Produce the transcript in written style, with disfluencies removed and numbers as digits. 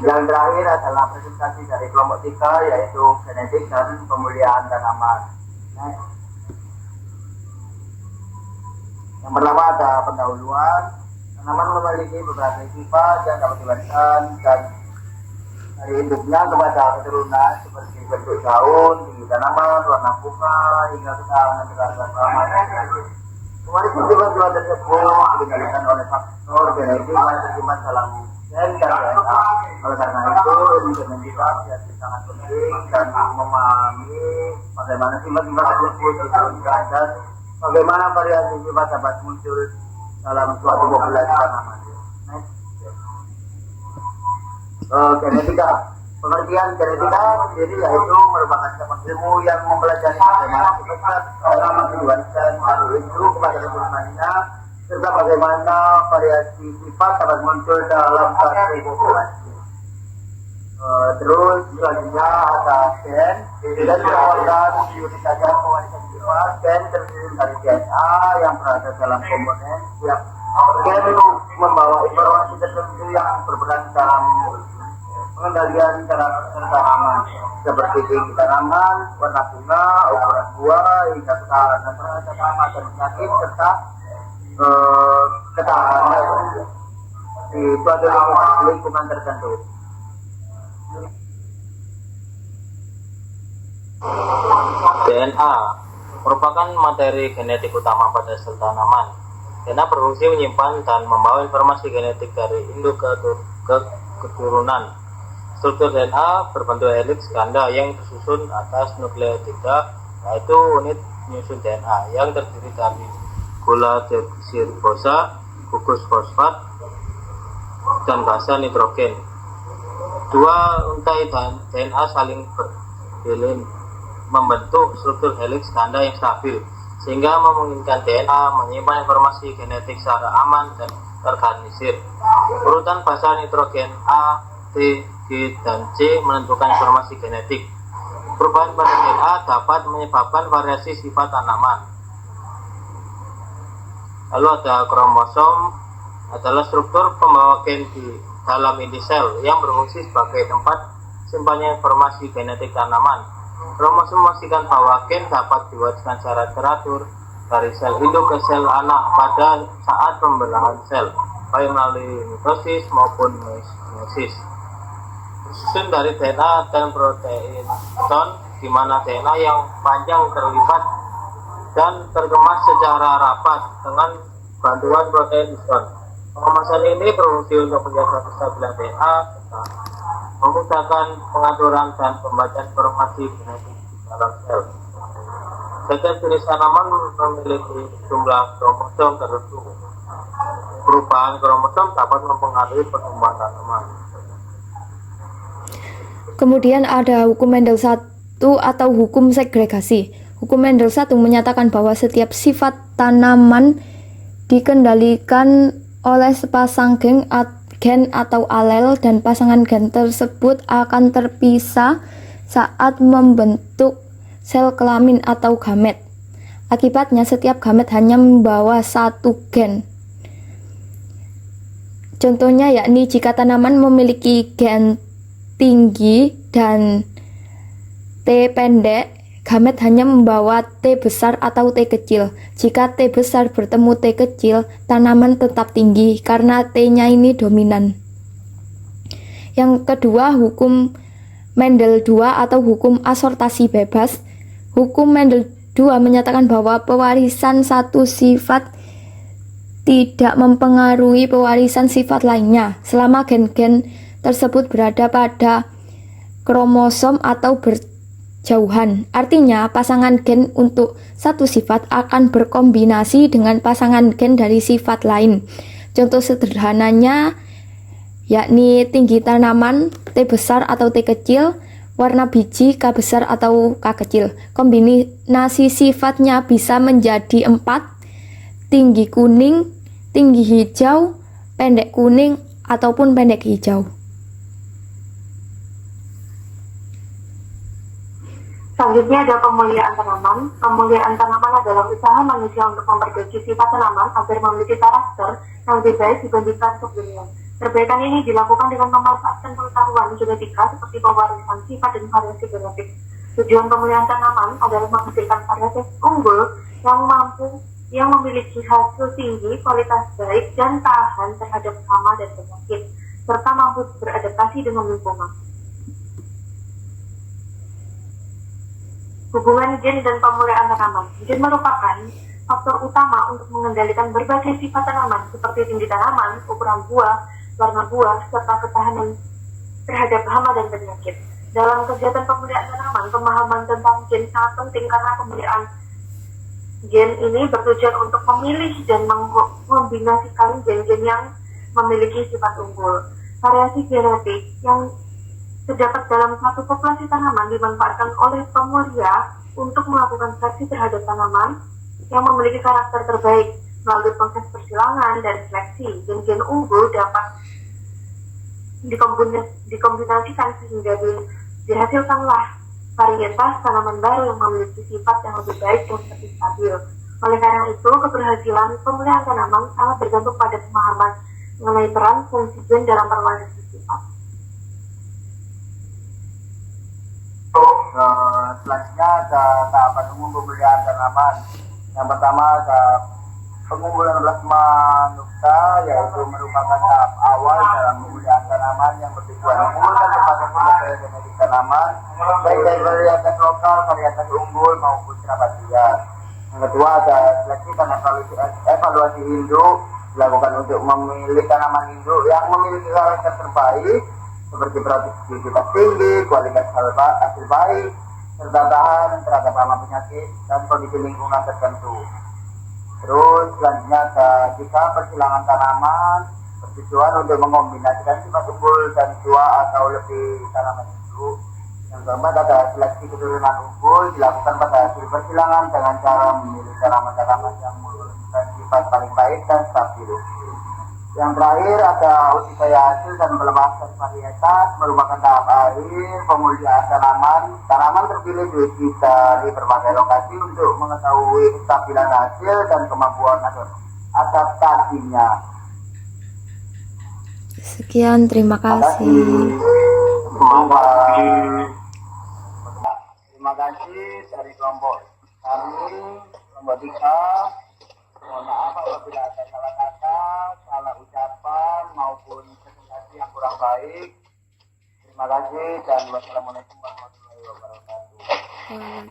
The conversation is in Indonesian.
Yang terakhir adalah presentasi dari kelompok 3, yaitu genetik dan pemulihan tanaman. Yang pertama ada pendahuluan. Tanaman memiliki beberapa sifat yang dapat diwariskan dan dari induknya kepada keturunan, seperti bentuk daun, tinggi tanaman, warna bunga, hingga ketahanan terhadap keamanan. Pewarisan sifat-sifat tersebut dikendalikan oleh faktor genetik yang tersimpan dalam gen dan DNA. Oleh karena itu, ilmu genetika menjadi sangat penting dan memahami bagaimana sifat-sifat tersebut diturunkan dan bagaimana variasi sifat dapat muncul dalam suatu populasi tanaman. Genetika. Pengertian genetika sendiri yaitu merupakan cabang ilmu yang mempelajari bagaimana sifat tanaman diwariskan dari induk kepada keturunannya, serta bagaimana variasi sifat dapat muncul dalam satu populasi. Terus selanjutnya ada gen. Dan merupakan unit saja pewarisan sifat. Gen terdiri dari DNA yang berada dalam komponen yang gen membawa informasi tertentu yang berperan dalam pengendalian karakter tanaman, seperti tinggi tanaman, warna bunga, ukuran buah, hingga ketahanan terhadap hama dan penyakit, serta ketahanan di suatu lingkungan tertentu. DNA merupakan materi genetik utama pada sel tanaman. DNA berfungsi menyimpan dan membawa informasi genetik dari induk ke keturunan. Struktur DNA berbentuk heliks ganda yang tersusun atas nukleotida, yaitu unit penyusun DNA yang terdiri dari gula deoksiribosa, gugus fosfat, dan basa nitrogen. Dua untai DNA saling berhilin membentuk struktur heliks ganda yang stabil, sehingga memungkinkan DNA menyimpan informasi genetik secara aman dan terorganisir. Urutan basa nitrogen A, T, G, dan C menentukan informasi genetik. Perubahan pada DNA dapat menyebabkan variasi sifat tanaman. Lalu ada kromosom, adalah struktur pembawa gen di dalam inti sel yang berfungsi sebagai tempat simpannya informasi genetik tanaman. Kromosom memastikan bahwa gen dapat diwariskan secara teratur dari sel induk ke sel anak pada saat pembelahan sel, baik melalui mitosis maupun meiosis. Susun dari DNA dan protein ton, di mana DNA yang panjang terlipat dan terkemas secara rapat dengan bantuan protein histone. Pengemasan ini berfungsi untuk menjaga kestabilan DNA, memudahkan pengaturan dan pembacaan informasi genetik di dalam sel. Setiap jenis tanaman memiliki jumlah kromosom tertentu. Perubahan kromosom dapat mempengaruhi pertumbuhan tanaman. Kemudian ada hukum Mendel 1 atau hukum segregasi. Hukum Mendel 1 menyatakan bahwa setiap sifat tanaman dikendalikan oleh sepasang gen atau alel, dan pasangan gen tersebut akan terpisah saat membentuk sel kelamin atau gamet. Akibatnya setiap gamet hanya membawa satu gen. Contohnya yakni jika tanaman memiliki gen tinggi dan T pendek, gamet hanya membawa T besar atau T kecil. Jika T besar bertemu T kecil, tanaman tetap tinggi karena T-nya ini dominan. Yang kedua, hukum Mendel 2 atau hukum asortasi bebas. Hukum Mendel 2 menyatakan bahwa pewarisan satu sifat tidak mempengaruhi pewarisan sifat lainnya selama gen-gen tersebut berada pada kromosom atau berjauhan. Artinya, pasangan gen untuk satu sifat akan berkombinasi dengan pasangan gen dari sifat lain. Contoh sederhananya yakni tinggi tanaman T besar atau T kecil, warna biji K besar atau K kecil. Kombinasi sifatnya bisa menjadi 4, tinggi kuning, tinggi hijau, pendek kuning, ataupun pendek hijau. Selanjutnya ada pemuliaan tanaman. Pemuliaan tanaman adalah usaha manusia untuk memperbaiki sifat tanaman agar memiliki karakter yang lebih baik dibandingkan sebelumnya. Perbaikan ini dilakukan dengan memanfaatkan pengetahuan genetika seperti pewarisan sifat dan variasi genetik. Tujuan pemulihan tanaman adalah menghasilkan varietas unggul yang memiliki hasil tinggi, kualitas baik, dan tahan terhadap hama dan penyakit, serta mampu beradaptasi dengan lingkungan. Hubungan gen dan pemulihan tanaman. Gen merupakan faktor utama untuk mengendalikan berbagai sifat tanaman seperti tinggi tanaman, ukuran buah, warna buah, serta ketahanan terhadap hama dan penyakit. Dalam kegiatan pemulihan tanaman, pemahaman tentang gen sangat penting karena pemulihan gen ini bertujuan untuk memilih dan mengombinasikan gen-gen yang memiliki sifat unggul. Variasi genetik yang terdapat dalam satu populasi tanaman dimanfaatkan oleh pemulia untuk melakukan seleksi terhadap tanaman yang memiliki karakter terbaik. Melalui proses persilangan dan seleksi, gen-gen unggul dapat dikombinasikan sehingga dihasilkanlah varietas tanaman baru yang memiliki sifat yang lebih baik dan lebih stabil. Oleh karena itu, keberhasilan pemulihan tanaman sangat bergantung pada pemahaman mengenai peran fungsi gen dalam perwalian sifat. Selanjutnya ada tahapan umum pemeliharaan tanaman. Yang pertama ada pengumpulan plasma nukta, yaitu merupakan tahap awal dalam pemeliharaan tanaman yang bertujuan mengumpulkan berbagai sumber daya genetik tanaman, baik dari varietas lokal, varietas unggul maupun kerabat liar. Yang kedua ada seleksi dan evaluasi induk, dilakukan untuk memilih tanaman induk yang memiliki karakter terbaik seperti produktivitas tinggi, kualitas hasil baik, serta tahan terhadap hama penyakit dan kondisi lingkungan tertentu. Terus selanjutnya ada jika persilangan tanaman bertujuan untuk mengombinasikan sifat unggul dan tua atau lebih tanaman induk. Yang keempat ada seleksi keturunan unggul, dilakukan pada hasil persilangan dengan cara memilih tanaman-tanaman yang memiliki sifat paling baik dan stabil. Yang terakhir ada uji daya hasil dan pelepasan varietas, merupakan tahap akhir pemulihan tanaman. Tanaman terpilih diuji dari berbagai lokasi untuk mengetahui kestabilan hasil dan kemampuan adaptasinya. Sekian, terima kasih. Terima kasih dari kelompok kami, kelompok 3. Mohon maaf apabila ada salah kata, salah ucapan maupun presentasi yang kurang baik. Terima kasih dan wassalamualaikum warahmatullahi wabarakatuh.